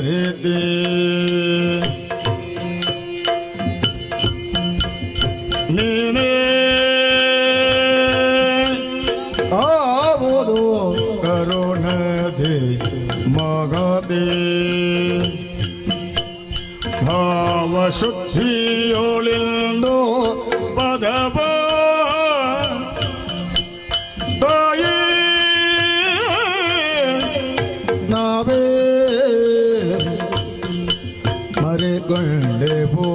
ಕರೆದೆ ನೀನೇ ಆವುದು ಕರುಣದೆ ಮಗದೆ ಭಾವಶುದ್ಧಿಯೊಳಿಂದು ಪದವ ತಾಯಿ ನಾವೇ ಮರೆಗೊಂಡೆವೋ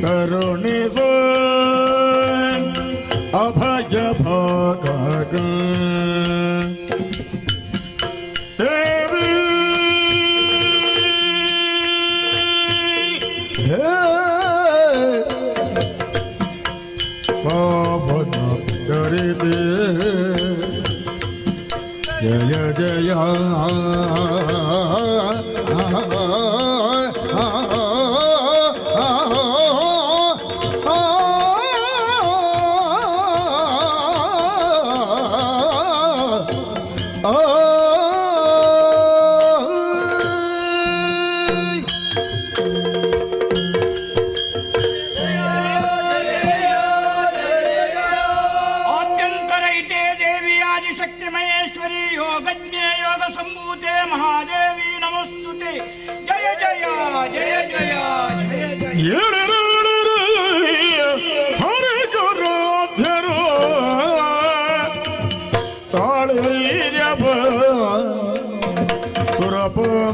ಕರುಣಿಸೋ ಅಭಯ ಭಾಗ ದೇವಿ ಪಾವನ ಕರಿದೆ ಜಯ ಜಯ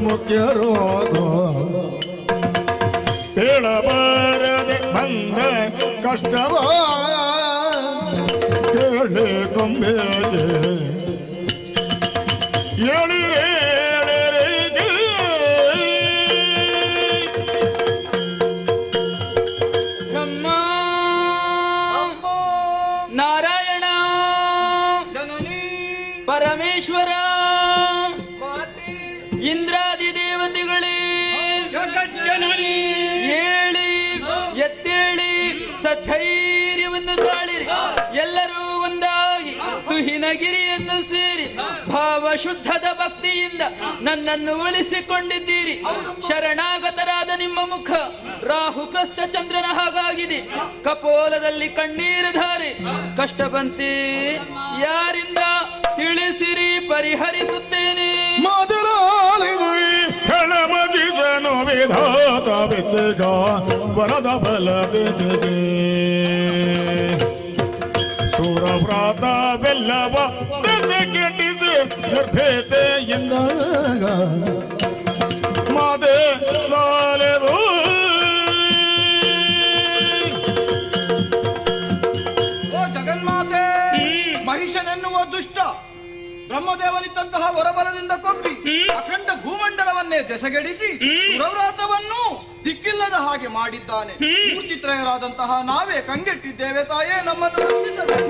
ಮುಖ್ಯ ರೋಗ ಹೇಳಬಾರದೆ ಬಂದ ಕಷ್ಟವ ಕೇಳಿ ಕೊಂಬೇಗೆ ಹೇಳಿರೆ ಬ್ರಹ್ಮ ನಾರಾಯಣ ಜನನಿ ಪರಮೇಶ್ವರ ಇಂದ್ರಾದಿ ದೇವತೆಗಳೇ ಹೇಳಿ ಎತ್ತೇಳಿ ಸಧೈರ್ಯವನ್ನು ತಾಳಿರಿ ಎಲ್ಲರೂ ಒಂದಾಗಿ ತುಹಿನಗಿರಿಯನ್ನು ಸೇರಿ ಭಾವಶುದ್ಧದ ಭಕ್ತಿಯಿಂದ ನನ್ನನ್ನು ಉಳಿಸಿಕೊಂಡಿದ್ದೀರಿ. ಶರಣಾಗತರಾದ ನಿಮ್ಮ ಮುಖ ರಾಹು ಕಸ್ತ ಚಂದ್ರನ ಹಾಗಾಗಿದೆ, ಕಪೋಲದಲ್ಲಿ ಕಣ್ಣೀರು ಧಾರೆ. ಕಷ್ಟ ಬಂತೆ ಯಾರಿಂದ ತಿಳಿಸಿರಿ, ಪರಿಹರಿಸುತ್ತೇನೆ. ಮಗಿಸನು ವಿಧಾತ ಬಿದ್ದಗ ವರದ ಬಲದಿದೆ ಸುರವ್ರಾತ ಬೆಲ್ಲವ ಕೆಟ್ಟಿಸಿ ನಿರ್ಭೇತೆಯಿಂದ ಮಾತೆ ಲಾಲೆದು ಓ ಜಗನ್ಮಾತೆ, ಮಹಿಷನೆನ್ನುವ ದುಷ್ಟ ಬ್ರಹ್ಮದೇವನಿದ್ದಂತಹ ಹೊರಬಲದಿಂದ ಕೊಪ್ಪಿ ಅಖಂಡ ಭೂಮಂಡಲವನ್ನೇ ದೆಸಗೆಡಿಸಿ ಸುರವ್ರಾತವನ್ನು ದಿಕ್ಕಿಲ್ಲದ ಹಾಗೆ ಮಾಡಿದ್ದಾನೆ. ಮೂರ್ತಿತ್ರಯರಾದಂತಹ ನಾವೇ ಕಂಗೆಟ್ಟಿದ್ದೇವೆ ತಾಯೇ, ನಮ್ಮನ್ನು ರಕ್ಷಿಸಬೇಕು.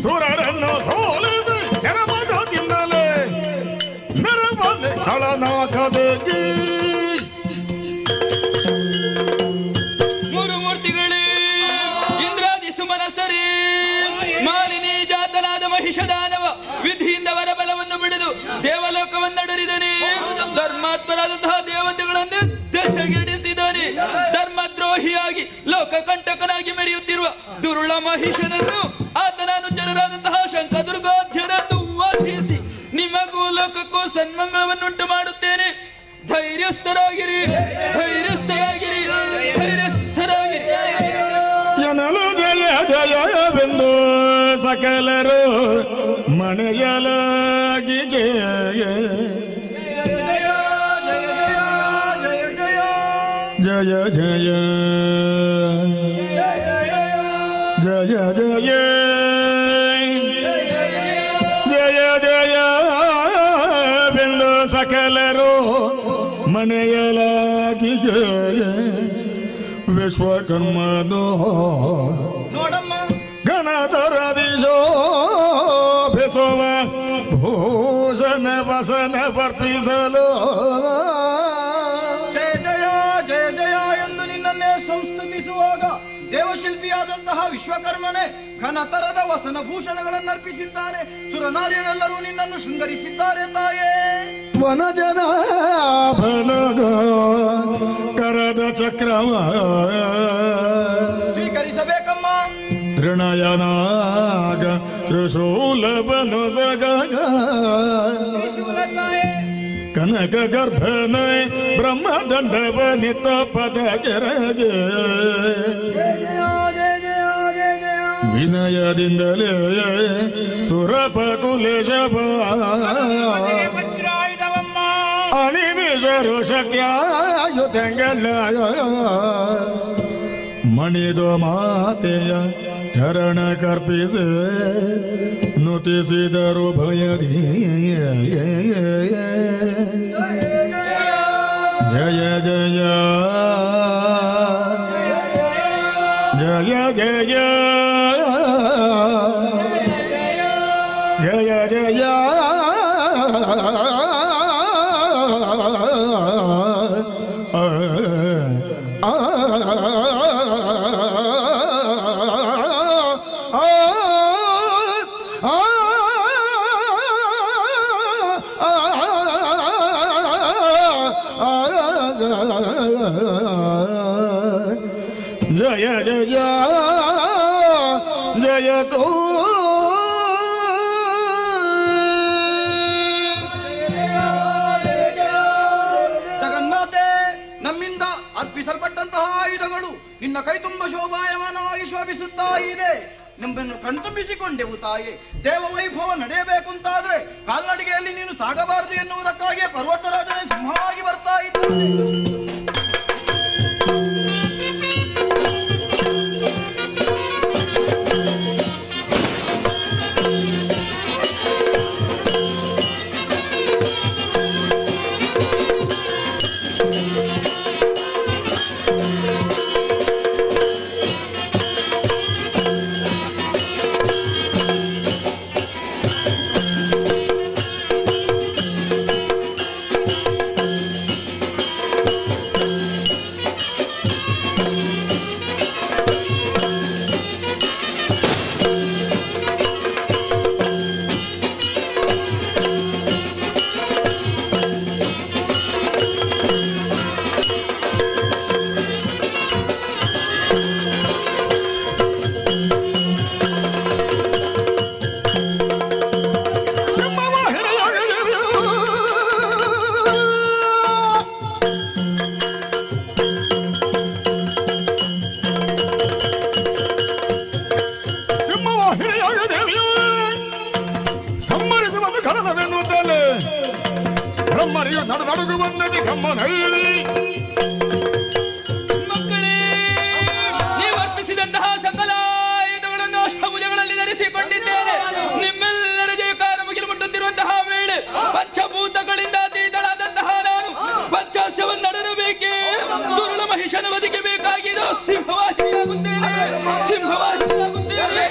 ಸುರರನ್ನು ಸೋಲಿಸಿ ನೆರಮಗದಿಂದಲೇ ನೆರಮದೆ ಹಳನಾಗದೆ ಸುಮನಸರಿ ಮಾಲಿನಿ ಜಾತನಾದ ಮಹಿಷದಾನವ ವಿಧಿಯಿಂದ ವರಬಲವನ್ನು ಬಿಡಿದು ದೇವಲೋಕವನ್ನಡರಿದನೆ. ಧರ್ಮಾತ್ಮರಾದಂತಹ ದೇವತೆಗಳನ್ನು ದೆಸೆಗೆಡಿಸಿದನೆ. ಧರ್ಮದ್ರೋಹಿಯಾಗಿ ಲೋಕ ಕಂಟಕನಾಗಿ ಮೆರೆಯುತ್ತಿರುವ ದುರುಳ ಮಹಿಷನನ್ನು ಆತನ ಅನುಚರರಾದಂತಹ ಶಂಕದುರ್ಗಾಧ್ಯರನ್ನು ವಧಿಸಿ ನಿಮಗೂ ಲೋಕಕ್ಕೂ ಸನ್ಮಂಗಳವನ್ನುಂಟು ಮಾಡುತ್ತೇನೆ. ಧೈರ್ಯಸ್ಥರಾಗಿರಿ, ಧೈರ್ಯಸ್ಥರಾಗಿರಿ, ಧೈರ್ಯಸ್ಥರಾಗಿರಿ. ಜಯವೆಂದು ಸಕಲರು ಮನೆಯಲಾಗಿ ಜಯ ಜಯ ಜಯ ಜಯ ಜಯ ಜಯ ಜಯವೆಂದು ಸಕಲರು ಮನೆಯಲಾಗಿ ಜಯ ವಿಶ್ವಕರ್ಮದೋ ಘನತರದಿಶೋಭಿಸುವ ಭೂಷಣ ವಸನ ವರ್ಪಿಸಲು ಜಯ ಜಯ ಜಯ ಜಯ ಎಂದು ನಿನ್ನನ್ನೇ ಸಂಸ್ತುತಿಸುವಾಗ ದೇವಶಿಲ್ಪಿಯಾದಂತಹ ವಿಶ್ವಕರ್ಮ ಸುರನೇ ಘನತರದ ವಸನ ಭೂಷಣಗಳನ್ನು ಅರ್ಪಿಸಿದ್ದಾನೆ. ಸುರನಾರ್ಯರೆಲ್ಲರೂ ನಿನ್ನನ್ನು ಶೃಂಗರಿಸಿದ್ದಾರೆ ತಾಯೇ. ವನಜನಾಭನಗ ಕರದ ಚಕ್ರವ ಸ್ವೀಕರಿಸಬೇಕಮ್ಮ. ತೃಣಯನಾಗ ತ್ರಿಶೂಲಬನು ಸಗಗ ಕನಕ ಗರ್ಭನಯ ಬ್ರಹ್ಮದಂಡವ ನಿತ ಪದ ಕೆರಗೆ ವಿನಯದಿಂದಲೇ ಸುರಪ ಕುಲೇಶಪ ಅನಿಮಿಷರು ಶಕ್ಯಾಯುತಂಗಳ ಮಣಿದು ಮಾತೆಯ ಚರಣ ಕರ್ಪಿಸಿ ನುತಿಸಿದರು ಭಯದಿ ಜಯ ಜಯ ಜಯ ಜಯ ಜಯ ಜಯ ಜಯ ಜಯ ಜಯ ತೋ ಜಗನ್ಮಾತೆ, ನಮ್ಮಿಂದ ಅರ್ಪಿಸಲ್ಪಟ್ಟಂತಹ ಆಯುಧಗಳು ನಿನ್ನ ಕೈ ತುಂಬ ಶೋಭಾಯಮಾನವಾಗಿ ಶೋಭಿಸುತ್ತಾ ಇದೆ. ನಿಮ್ಮನ್ನು ಕಣ್ತುಂಬಿಸಿಕೊಂಡೆವು ತಾಯೇ. ದೇವ ವೈಭವ ನಡೆಯಬೇಕು ಅಂತಾದ್ರೆ ಕಾಲ್ನಡಿಗೆಯಲ್ಲಿ ನೀನು ಸಾಗಬಾರದು ಎನ್ನುವುದಕ್ಕಾಗಿ ಪರ್ವತರಾಜನೇ ಸಿಂಹವಾಗಿ ಬರ್ತಾ ಇದ್ದಾನೆ. ಬ್ರಹ್ಮರಿಯು ನಡುನಡುಗು ಬಂದದಿ ಗಮ್ಮನ ಮಕ್ಕಳೇ, ನೀವು ಅರ್ಪಿಸಿದಂತಹ ಸಕಲ ಆಯುಧಗಳನ್ನು ಅಷ್ಟಭುಜಗಳಲ್ಲಿ ಧರಿಸಿಕೊಂಡಿದ್ದೇನೆ. ನಿಮ್ಮೆಲ್ಲರ ಜಯಕಾರ ಮುಗಿಲು ಮುಟ್ಟುತ್ತಿರುವಂತಹ ವೇಳೆ ಪಂಚಭೂತಗಳಿಂದ ಅತೀತಳಾದಂತಹ ನಾನು ಪಂಚಾಸ್ಯವನ್ನಡರಬೇಕೆ? ದುರುಳ ಮಹಿಷನ ಬದುಕಿ ಬೇಕಾಗಿರೋ ಸಿಂಹವಾಹಿಯಾಗುತ್ತೇನೆ, ಸಿಂಹವಾಹಿಯಾಗುತ್ತೇನೆ,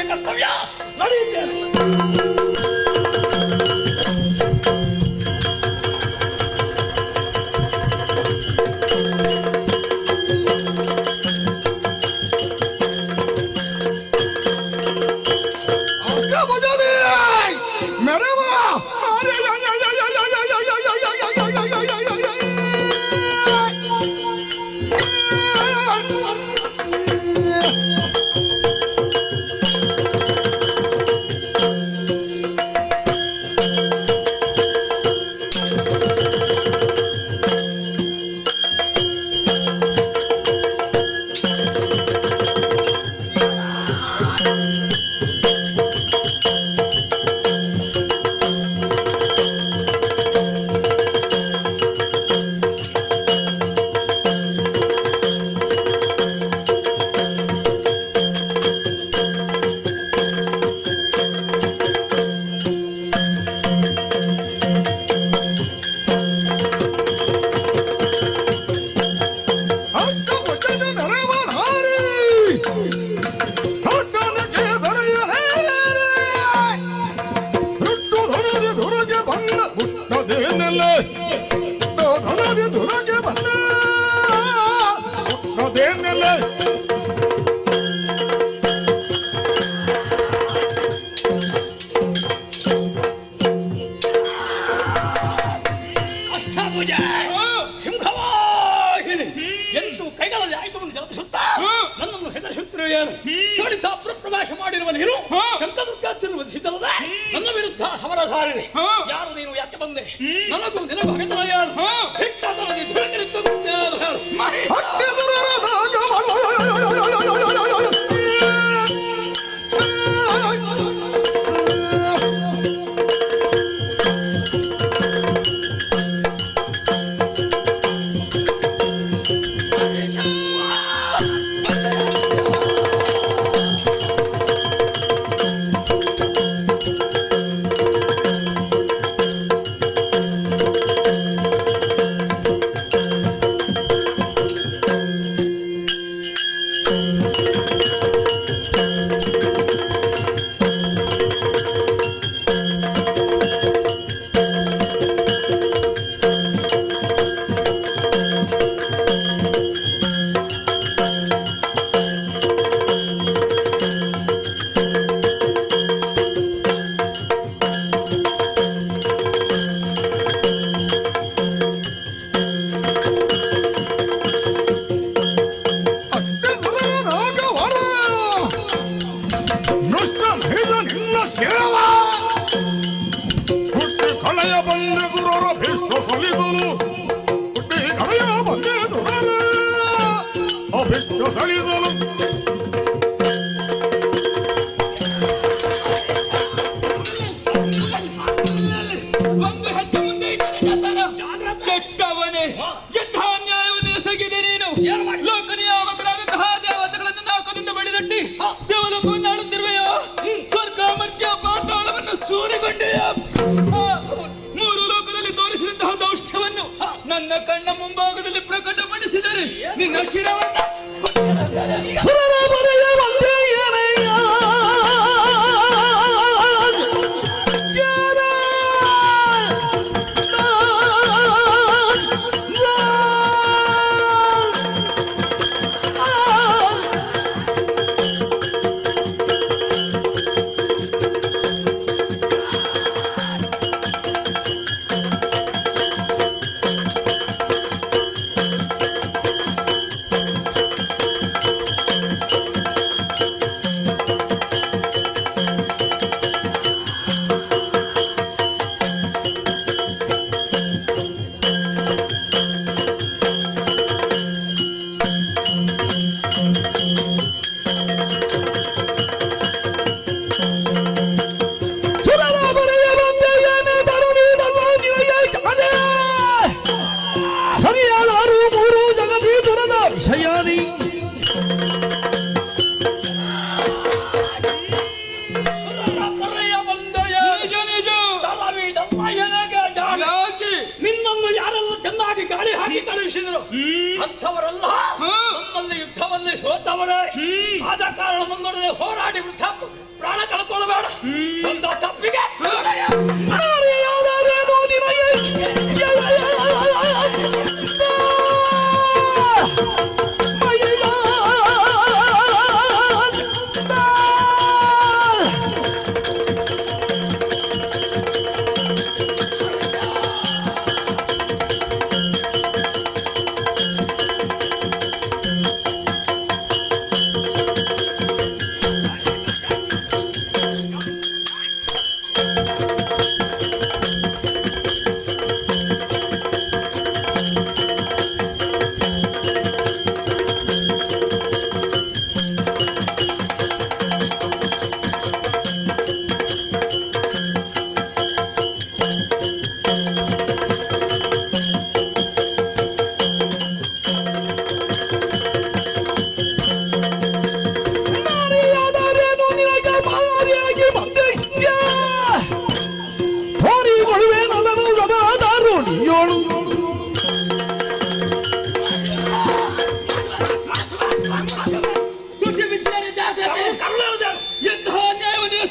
ಕರ್ತವ್ಯ ನಡೆಯುತ್ತೇನೆ. ಅಷ್ಟಾಭುಜ ಸಿಂಹವಾಹಿನಿ ಎಂದು ಕೈಗಳಲ್ಲಿ ಆಯುಧವನ್ನು ಜಲಪಿಸುತ್ತಾ ನನ್ನನ್ನು ಹೆದರಿಸುತ್ತಿರುವ ಏನು ಶೋಣಿತ ಪ್ರಪ್ರವೇಶ ಮಾಡಿರುವ ನೀನು ಶಂಕದುರ್ಗಾತ್ಯನ್ನು ವಧಿಸಿದಲ್ಲದೆ ನನ್ನ ವಿರುದ್ಧ ಸಮರ ಸಾರಿದೆ. ಯಾರು ನೀನು, ಯಾಕೆ ಬಂದೆ? ನನಗೂ ನಿನ್ನ ಭಗತನ ಯಾರು? ಸಿಟ್ಟಾದರಲ್ಲಿ ಧುರನಿರುತ್ತದೆ ಹೇಳು. ಒಂದು ಹೆಜ್ಜೆ ಮುಂದೆ ಇಟ್ಟರೆ ಕೆಟ್ಟವನೇ, ಎಂಥ ಅನ್ಯಾಯವನ್ನು ಎಸಗಿದೆ ನೀನು. ಲೋಕನಿಯಾಮಕರಾದಂತಹ ದೇವತೆಗಳನ್ನು ನಾಲ್ಕದಿಂದ ಬಡಿದಟ್ಟಿ ದೇವಲೋಕವನ್ನು ಆಳುತ್ತಿರುವೆಯೋ? ಸ್ವರ್ಗ ಮರ್ತ್ಯ ಪಾತಾಳವನ್ನು ಸೂರಿಗೊಂಡೆಯ? ಮೂರು ಲೋಕದಲ್ಲಿ ತೋರಿಸಿದಂತಹ ದೌಷ್ಟ್ಯವನ್ನು ನನ್ನ ಕಣ್ಣ ಮುಂಭಾಗದಲ್ಲಿ ಪ್ರಕಟಪಡಿಸಿದರೆ ನಿನ್ನ ಶಿರವನ್ನ ನಿನ್ನನ್ನು ಯಾರೆಲ್ಲ ಚೆನ್ನಾಗಿ ಗಾಳಿ ಹಾಕಿ ಕಳುಹಿಸಿದರು ಅಂಥವರಲ್ಲ ನಮ್ಮಲ್ಲಿ ಯುದ್ಧವನ್ನೇ ಸೋತವರೇ. ಆದ ಕಾರಣ ನನ್ನೊಡನೆ ಹೋರಾಡಿ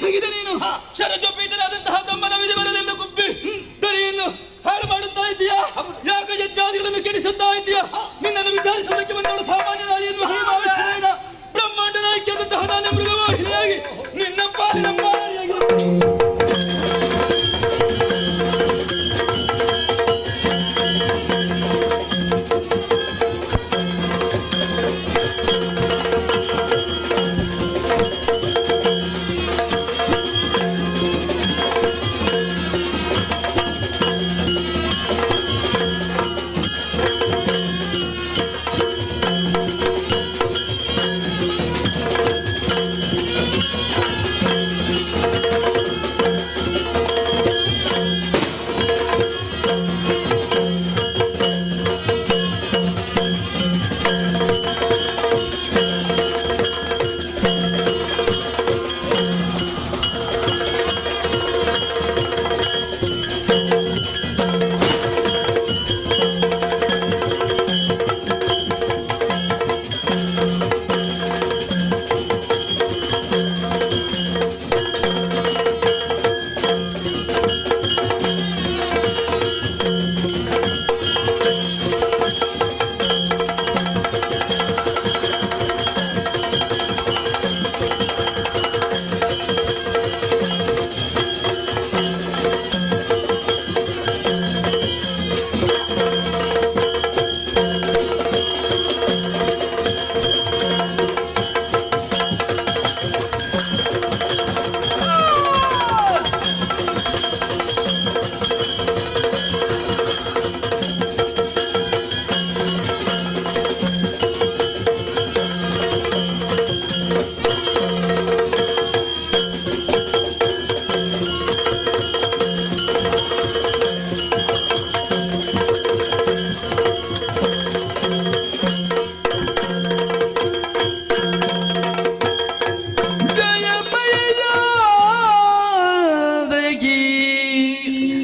ಎಸಗಿದೆ ನೀನು. ಶರಜೋಪೀಠನಾದಂತಹ ಬ್ರಹ್ಮನ ವಿಧಿ ಬರದಿಂದ ಕುಪ್ಪಿ ದರಿಯನ್ನು ಹಾಳು ಮಾಡುತ್ತಾ ಇದೆಯಾ? ಯಾಕ ಯಜ್ಞಾದಿಗಳನ್ನು ಕೆಡಿಸುತ್ತಾ ಇದೆಯಾ? ನಿನ್ನನ್ನು ವಿಚಾರಿಸುವುದಕ್ಕೆ ಬಂದವಳು ಸಾಮಾನ್ಯ ನಾರಿಯನ್ನು ಬ್ರಹ್ಮಾಂಡ ನಾಯಕಿಯಾದಂತಹ ನಾನೇ ಮೃಗವಾಹಿನಿಯಾಗಿ ನಿನ್ನ ಪಾಲಿನ ಮಾರಿಯಾಗಿರುತ್ತೇನೆ.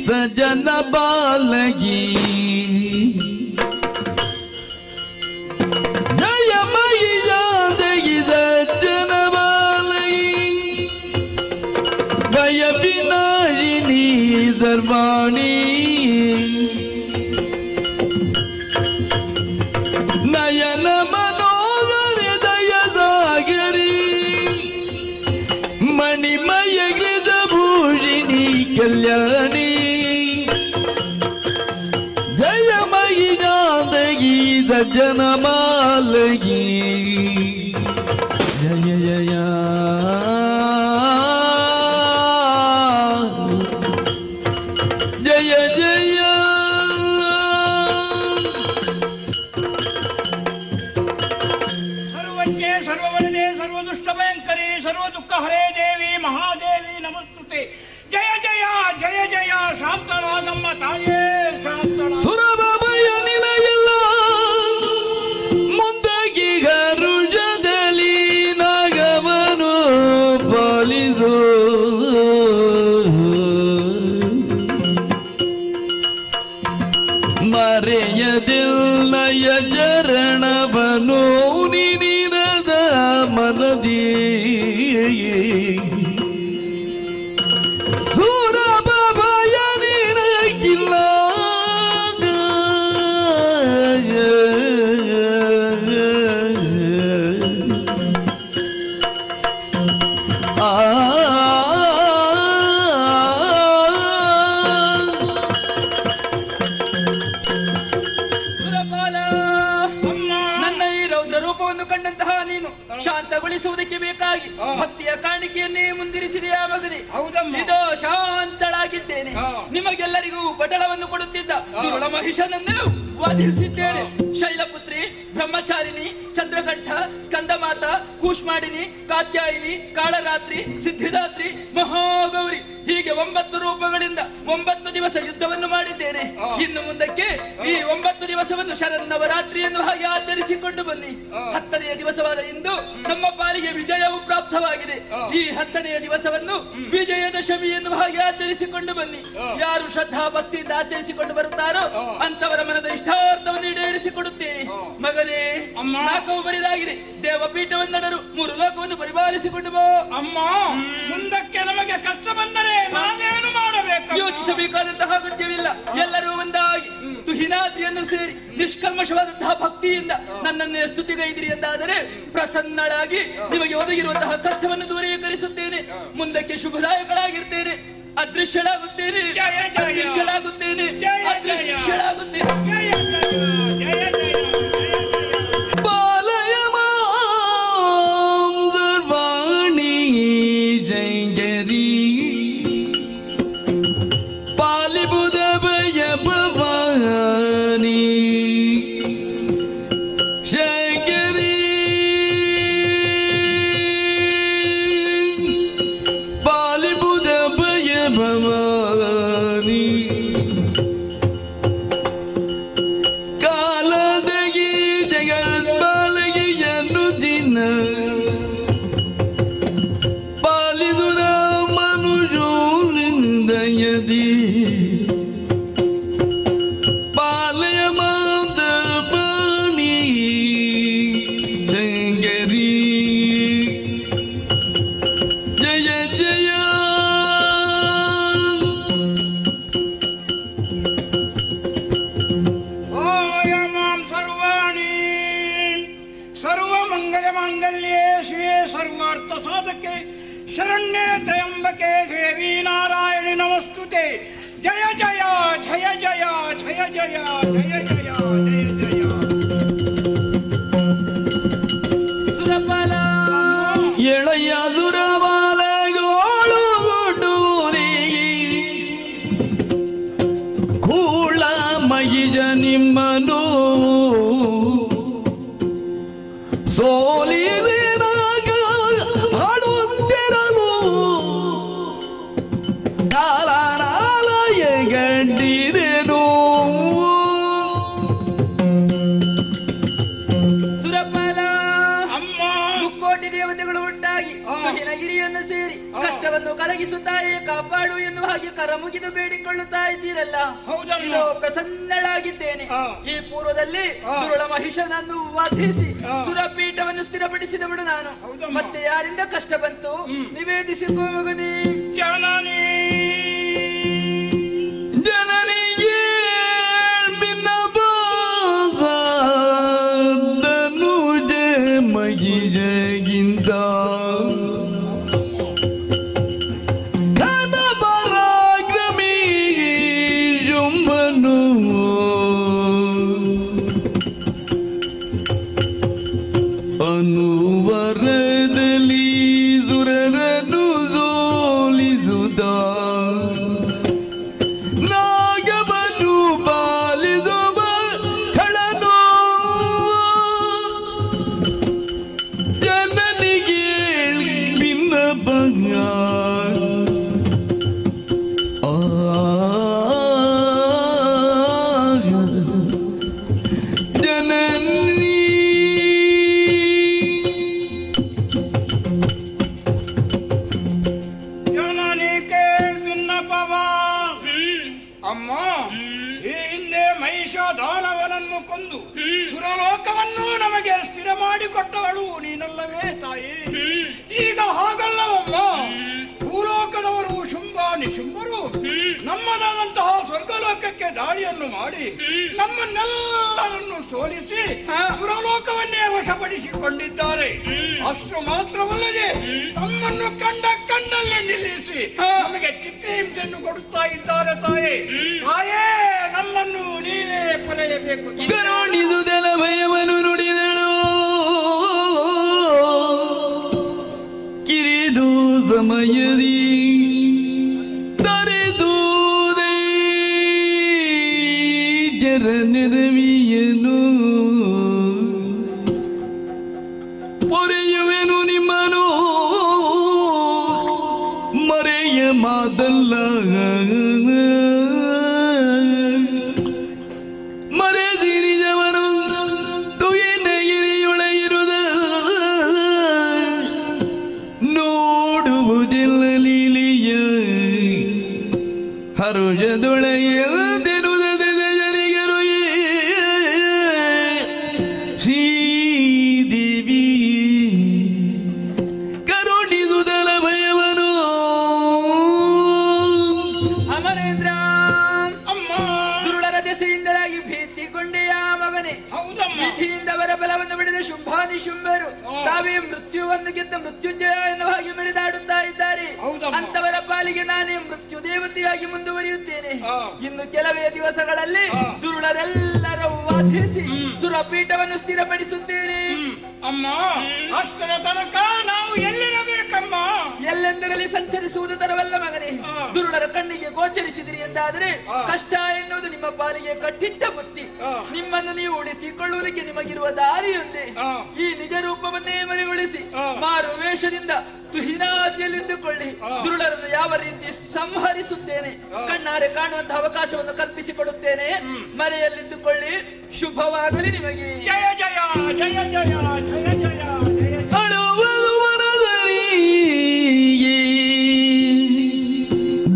सजन बालगी जय मैया देगी सजन बालगी भय विनाशिनी सर्वाणी नयन मनोहर दय सागरी मणिमय गृद भूषिणी कल्याणी सज्जन मालगी जय जय जय जय सर्वज्ञे सर्ववरदे सर्वदुष्टभयंकरे सर्वदुःखहरे देवी महादेवी नमस्तुते जय जय जय जय शांतळा ನಮ್ಮ ತಾಯೇ ಶಾಂತಳಾ ಸುರಭಯ ನಿನಯಲ್ಲ ಮುಂದಗಿ ಗರುಡದಲ್ಲಿ ನಾಗವನು ಪಾಲಿಸು ಮರೆಯದಿಲ್ಲಯ ಚರಣವನು ನಿನಿರದ ಮನದಿ ಸುರಭಯ ನಿನಗಿಲ್ಲ ಶಾಂತಗೊಳಿಸುವುದಕ್ಕೆ ಬೇಕಾಗಿ ಭಕ್ತಿಯ ಕಾಣಿಕೆಯನ್ನೇ ಮುಂದಿರಿಸಿದೆಯಾ ಮಗನೇ? ಇದೋ ಶಾಂತಳಾಗಿದ್ದೇನೆ. ನಿಮಗೆಲ್ಲರಿಗೂ ಬಟಳವನ್ನು ಕೊಡುತ್ತಿದ್ದ ದುರುಳ ಮಹಿಷನನ್ನು ವಧಿಸಿದ್ದೇನೆ. ಶೈಲಪುತ್ರಿ, ಬ್ರಹ್ಮಚಾರಿಣಿ, ಚಂದ್ರಘಂಟ, ಸ್ಕಂದಮಾತ, ಕೂಷ್ಮಾಡಿನಿ, ಕಾತ್ಯಾಯಿನಿ, ಕಾಳರಾತ್ರಿ, ಸಿದ್ಧಿದಾತ್ರಿ, ಮಹಾಗೌರಿ ಹೀಗೆ 9 ರೂಪಗಳಿಂದ 9 ದಿವಸ ಯುದ್ಧವನ್ನು ಮಾಡಿದ್ದೇನೆ. ಇನ್ನು ಮುಂದಕ್ಕೆ ಈ 9 ದಿವಸವನ್ನು ಶರನ್ನವರಾತ್ರಿ ಎನ್ನುವ ಹಾಗೆ ಆಚರಿಸಿಕೊಂಡು ಬನ್ನಿ. 10ನೆಯ ದಿವಸವಾದ ಇಂದು ನಮ್ಮ ಪಾಲಿಗೆ ವಿಜಯವು ಪ್ರಾಪ್ತವಾಗಿದೆ. ಈ 10ನೆಯ ದಿವಸವನ್ನು ವಿಜಯದಶಮಿ ಎನ್ನುವ ಹಾಗೆ ಆಚರಿಸಿಕೊಂಡು ಬನ್ನಿ. ಯಾರು ಶ್ರದ್ಧಾ ಭಕ್ತಿಯಿಂದ ಆಚರಿಸಿಕೊಂಡು ಬರುತ್ತಾರೋ ಅಂತವರ ಮನದ ಇಷ್ಟಾರ್ಥವನ್ನು ಈಡೇರಿಸಿಕೊಡುತ್ತೇನೆ. ಮಗನೇ, 4 ಬರಿದಾಗಿದೆ. ದೇವಪೀಠವನ್ನಡರು 3 ಲೋಕವನ್ನು ಪರಿಪಾಲಿಸಿಕೊಂಡು ಬೋ. ಅಮ್ಮ, ಮುಂದಕ್ಕೆ ನಮಗೆ ಯೋಚಿಸಬೇಕಾದಂತಹ ಅಗತ್ಯವಿಲ್ಲ. ಎಲ್ಲರೂ ಒಂದಾಗಿ ತುಹಿನಾದ್ರಿಯನ್ನು ಸೇರಿ ನಿಷ್ಕಲ್ಮಶವಾದಂತಹ ಭಕ್ತಿಯಿಂದ ನನ್ನನ್ನೇ ಸ್ತುತಿಗೈದಿರಿ ಎಂದಾದರೆ ಪ್ರಸನ್ನಳಾಗಿ ನಿಮಗೆ ಒದಗಿರುವಂತಹ ಕಷ್ಟವನ್ನು ದೂರೀಕರಿಸುತ್ತೇನೆ. ಮುಂದಕ್ಕೆ ಶುಭದಾಯಕಳಾಗಿರ್ತೇನೆ. ಅದೃಶ್ಯಳಾಗುತ್ತೇನೆ, ಅದೃಶ್ಯಳಾಗುತ್ತೇನೆ, ಅದೃಶ್ಯಳಾಗುತ್ತೇನೆ. शरण्ये त्र्यंबके देवी नारायणि नमस्तुते. जय जय जय जय जय जय जय जय जय जय. ಸುರಪಾಲ ಎಳೆಯ ಸುರಪಾಲಗೋಳು ಗುಡುರಿ ಕೂಳ ಮಹಿಜ ನಿಮ್ಮನು ಸೋಲಿಸಿದಾಗ ಹಾಡುತ್ತಿರಲು ಕಾಲನಾಲಯ ಗಂಡಿರೇನು. ಸುರಪಾಲ ಮುಕ್ಕೋಟಿ ದೇವತೆಗಳು ಉಂಟಾಗಿ ಹಿನಗಿರಿಯನ್ನು ಸೇರಿ ಕಷ್ಟವನ್ನು ಕರಗಿಸುತ್ತಾಯೇ ಕಾಪಾಡು ಎನ್ನುವ ಹಾಗೆ ಕರ ಮುಗಿದು ಬೇಡಿಕೊಳ್ಳುತ್ತಾ ಇದ್ದೀರಲ್ಲ. ಇದು ಪ್ರಸನ್ನಳಾಗಿದ್ದೇನೆ. ಈ ಪೂರ್ವದಲ್ಲಿ ದುರುಳ ಮಹಿಷನನ್ನು ವಧಿಸಿ ಸುರಪೀಠವನ್ನು ಸ್ಥಿರಪಡಿಸಿದವಳು ನಾನು. ಮತ್ತೆ ಯಾರಿಂದ ಕಷ್ಟ ಬಂತು ನಿವೇದಿಸಿಕೋ ಮಗನೇ. ಜನನಿ ಜನನಿಗೆ ಭಿನ್ನಬಾಧನುಜ ಮಗಿಜಗಿಂತ ಕದ ಪರಾಕ್ರಮಿ ಜುಂಬನು ಅನುವರದಲ್ಲಿ ಸುರರನು ಸೋಲಿಸುತ್ತ ನಾಗವನ್ನು ಪಾಲಿಸುವ ಖಳನು ಜನನಿಗೆ ಭಿನ್ನಭಂಗ ಜನನಿ ಜನನಿ ಕೇಳ್ಬಿನ್ನಪವ. ಅಮ್ಮ, ಈ ಹಿಂದೆ ಮಹಿಷ ದಾನವನನ್ನು ಕೊಂದು ಸುರಲೋಕವನ್ನು ನಮಗೆ ಸ್ಥಿರ ಮಾಡಿಕೊಟ್ಟವಳು ನೀನಲ್ಲವೇ ತಾಯಿ? ಈಗ ಹಾಗಲ್ಲವಮ್ಮ. ಭೂಲೋಕದವರು ಶುಂಭ ನಿಶುಂಭರು ನಮ್ಮದಾದಂತಹ ಸ್ವರ್ಗಲೋಕಕ್ಕೆ ದಾಳಿಯನ್ನು ಮಾಡಿ ನಮ್ಮನ್ನೆಲ್ಲರನ್ನು ಸೋಲಿಸಿ ಸುರಲೋಕವನ್ನೇ ವಶಪಡಿಸಿಕೊಂಡಿದ್ದಾರೆ. ಅಷ್ಟು ಮಾತ್ರವಲ್ಲದೆ ನಮ್ಮನ್ನು ಕಣ್ಣಲ್ಲೇ ನಿಲ್ಲಿಸಿ ನಮಗೆ ಚಿತ್ರಹಿಂಸೆಯನ್ನು ಕೊಡುತ್ತಾ ಇದ್ದಾರೆ ತಾಯಿ. ತಾಯೇ, ನಮ್ಮನ್ನು ನೀವೇ ಪಡೆಯಬೇಕು. ಕರುಣಿಸುವುದೆಲ್ಲ ಭಯವನ್ನು ನುಡಿದಳು. ಕಿರಿದು ಸಮಯದಿ ತರೆದೂರೇ ಜರ ನೆರವಿಯನು ಪೊರೆಯುವೆನು ನಿಮ್ಮನು ಮರೆಯ ಮಾತಲ್ಲ. ಮರೆಸಿರಿದವನು ತುಯಿನಗಿರಿಯೊಳಗಿರುದ ನೋಡುವುದಿಲ್ಲ ಲೀಲಿಯ ಹರುಷದೊಳಗೆರುದ ಜನರಿಗರು ಶ್ರೀದೇವಿ ಕರುಣಿಸುವುದಲ ಭಯವನು. ಅಮರೇಂದ್ರ ಶುಂಭಾನಿಶುಂಭರು ತಾವೇ ಮೃತ್ಯುವನ್ನು ಗೆದ್ದ ಮೃತ್ಯುಂಜಯ ಎನ್ನುವ ಹಾಗೆ ಮೆರೆದಾಡುತ್ತಾ ಇದ್ದಾರೆ. ಅಂತವರ ಪಾಲಿಗೆ ನಾನೇ ಮೃತ್ಯು ದೇವತೆಯಾಗಿ ಮುಂದುವರಿಯುತ್ತೇನೆ. ಇನ್ನು ಕೆಲವೇ ದಿವಸಗಳಲ್ಲಿ ದುರುಳರೆಲ್ಲರೂ ವಾದಿಸಿ ಸುರಪೀಠವನ್ನು ಸ್ಥಿರಪಡಿಸುತ್ತೇನೆ. ಅಮ್ಮ, ಅಷ್ಟರ ತನಕ ನಾವು ಎಲ್ಲಿರಬೇಕಮ್ಮ? ಎಲ್ಲೆಂದರಲ್ಲಿ ಸಂಚರಿಸುವುದು ತರವಲ್ಲ ಮಗನೇ. ದುರುಳರ ಕಣ್ಣಿಗೆ ಗೋಚರಿಸಿದಿರಿ ಎಂದಾದರೆ ಕಷ್ಟ ಎನ್ನುವುದು ನಿಮ್ಮ ಪಾಲಿಗೆ ಕಟ್ಟಿಟ್ಟ ಬುತ್ತಿ. ನಿಮ್ಮನ್ನು ನೀವು ಉಳಿಸಿಕೊಳ್ಳುವುದಕ್ಕೆ ನಿಮಗಿರುವ ದಾರಿಯೊಂದೇ. ಈ ನಿಜ ರೂಪವನ್ನೇ ಮರೆಗೊಳಿಸಿ ಮಾರು ವೇಷದಿಂದ ತುಹಿನಾದಿಯಲ್ಲಿದ್ದುಕೊಳ್ಳಿ ದುರುಳರನ್ನು ಯಾವ ರೀತಿ ಸಂಹರಿಸುತ್ತೇನೆ ಕಣ್ಣಾರೆ ಕಾಣುವಂತಹ ಅವಕಾಶವನ್ನು ಕಲ್ಪಿಸಿಕೊಡುತ್ತೇನೆ. ಮರೆಯಲ್ಲಿದ್ದುಕೊಳ್ಳಿ. ಶುಭವಾಗಲಿ ನಿಮಗೆ. ಜಯ ಜಯ ಜಯ ಜಯ ಜಯ ಜಯ ಜಯ.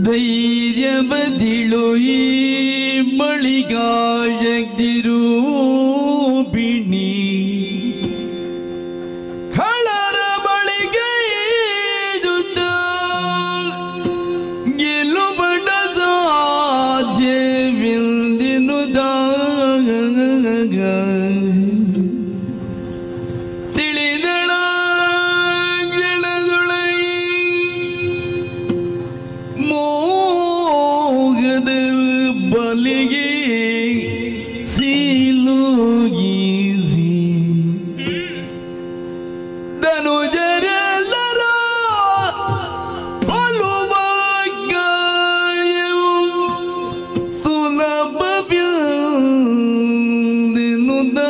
ಧೈರ್ಯ ಬದಿಳು ಈ ಬಳಿಗಾಯದಿರು ಬಿಣಿ ಕಳರ ಬಳಿಗೆ ಗೆಲುಬಡ ಸಾಧ್ಯವಿಂದಿನುದ ತಿಳಿದಳ ಗೆಣದೊಳೈ ಮೋಗದ ಬಲಿಗೆ ಸೀಲೋಗಿಸಿ ಧನುಜರೆಲ್ಲರ ಕೊಲ್ಲುವ ಗಾಯವು ಸುಲಭವ್ಯನುದ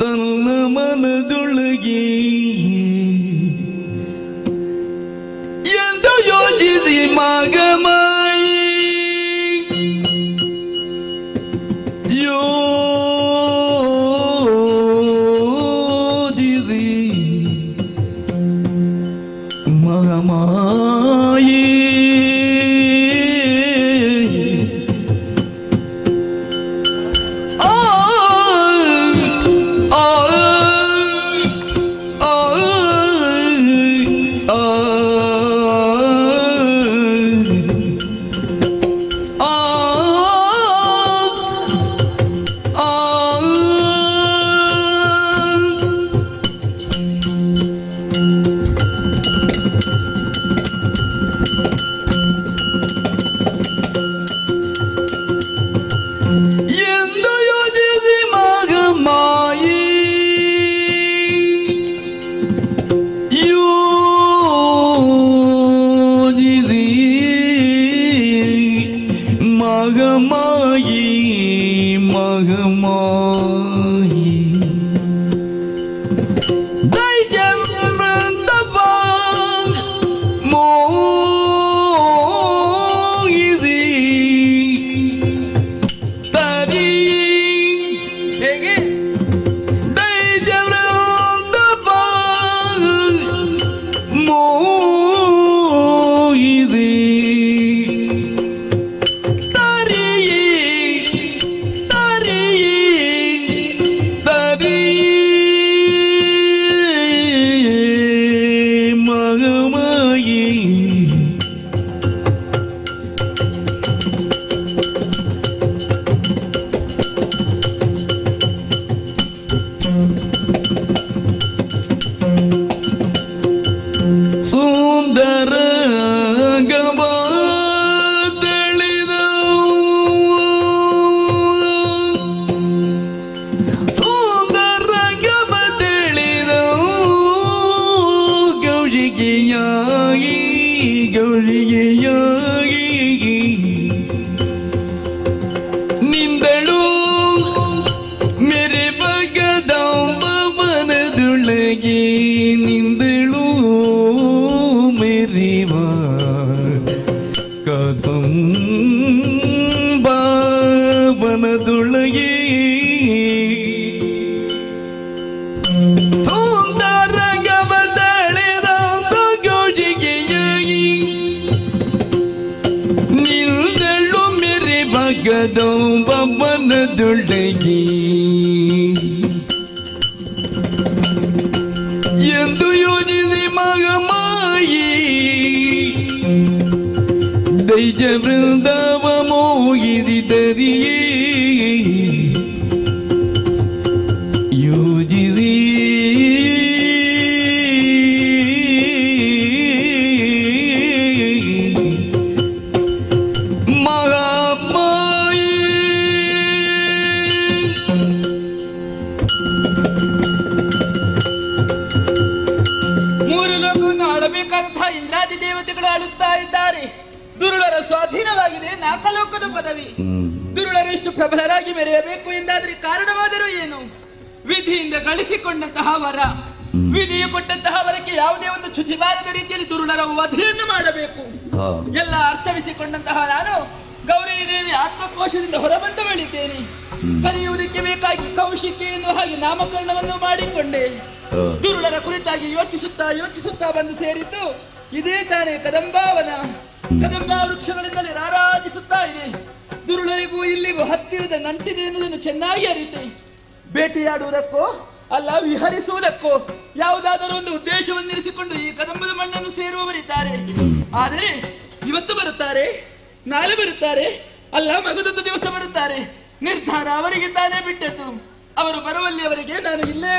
ತನ್ನ ಮನದೊಳಗೆ ಎಂದು ಯೋಚಿಸಿ ಮಗಮಾಯಿ ಯೋಜಿಸಿ ಮಗಮಾಯಿ ಎಂದು ಯೋಜಿಸಿ ಮಗಮಾಯಿ ಯೋಜಿಸಿ ಮಗಮಾಯಿ ಮಗಮಾಯಿ ದೈತ್ಯವೃಂದವ ಮೋಹಿಸಿ ತರಿ ಹೇಗೆ ದೈತ್ಯವೃಂದವ ಮೋಹಿಸಿ ತರಿ ತರಿ ತರಿ ಮಗಮಾಯಿ ಸುಂದರ ಗಬದಳಿದ ಸುಂದರ ಗಬದಳಿದ ಗೌಜಿಗೆಯಾಗಿ ಗೌಜಿಗೆಯಾಗಿ ನಿಂದಳು ಮೇರೆ ಬಗದಂಬವನದೊಳಗೆ ನಿಂದಳು ಮೇರಿವ ಕದಂಬವನದೊಳಗೆ ಸುಂದರ ಗಬದಳೆದ ಗೌಜಿಗೆಯಾಗಿ ನಿಂದಳು ಮೇರೆ ಬಗದಂಬವನದೊಳಗೆ ಎಂದು ಯೋಜಿಸಿ ಮಗಮಾಯಿ ದೈಜ ವೃಂದವ ಮೋಗಿಸಿದರಿಯೇ ಪ್ರಮುಖರಾದಂತಹ ಇಂದ್ರಾದಿ ದೇವತೆಗಳು ಆಳುತ್ತಾ ಇದ್ದಾರೆ. ದುರುಳರ ಸ್ವಾಧೀನವಾಗಿದೆ ನಾಕಲೋಕದ ಪದವಿ. ದುರುಳರು ಇಷ್ಟು ಪ್ರಬಲರಾಗಿ ಮೆರೆಯಬೇಕು ಎಂದಾದ್ರೆ ಕಾರಣವಾದರೂ ಏನು? ವಿಧಿಯಿಂದ ಗಳಿಸಿಕೊಂಡಂತಹ ವರ, ವಿಧಿಯು ಕೊಟ್ಟಂತಹ ವರಕ್ಕೆ ಯಾವುದೇ ಒಂದು ಚ್ಯುತಿ ಬಾರದ ರೀತಿಯಲ್ಲಿ ದುರುಳರ ವಧೆಯನ್ನು ಮಾಡಬೇಕು. ಎಲ್ಲ ಅರ್ಥವಿಸಿಕೊಂಡಂತಹ ನಾನು ಗೌರಿ ದೇವಿ ಆತ್ಮಕೋಶದಿಂದ ಹೊರಬಂದವಳಿದ್ದೇನೆ. ಕಲಿಯುವುದಕ್ಕೆ ಬೇಕಾಗಿ ಕೌಶಿಕಿ ಎನ್ನುವ ಹಾಗೆ ನಾಮಕರಣವನ್ನು ಮಾಡಿಕೊಂಡೆ. ದುರುಳರ ಕುರಿತಾಗಿ ಯೋಚಿಸುತ್ತಾ ಬಂದು ಸೇರಿದ್ದು ಇದೇ ತಾನೇ ಕದಂಬಾವನ. ಕದಂಬಾ ವೃಕ್ಷಗಳಿಂದಲೇ ರಾರಾಜಿಸುತ್ತಾ ಇದೆ. ದುರುಳರಿಗೂ ಇಲ್ಲಿಗೂ ಹತ್ತಿರದ ನಂಟಿದೆ ಎನ್ನುವುದನ್ನು ಚೆನ್ನಾಗಿ ಅರಿತೆ. ಬೇಟೆಯಾಡುವುದಕ್ಕೋ ಅಲ್ಲ ವಿಹರಿಸುವುದಕ್ಕೋ ಯಾವುದಾದರೂ ಒಂದು ಉದ್ದೇಶವನ್ನಿರಿಸಿಕೊಂಡು ಈ ಕದಂಬದ ಮಣ್ಣನ್ನು ಸೇರುವವರಿದ್ದಾರೆ. ಆದರೆ ಇವತ್ತು ಬರುತ್ತಾರೆ, ನಾಳೆ ಬರುತ್ತಾರೆ, ಅಲ್ಲ ಮಗದೊಂದು ದಿವಸ ಬರುತ್ತಾರೆ. ನಿರ್ಧಾರ ಅವರಿಗೆ ತಾನೇ ಬಿಟ್ಟದ್ದು. ಅವರು ಬರುವಲ್ಲಿ ಅವರಿಗೆ ನಾನು ಇಲ್ಲೇ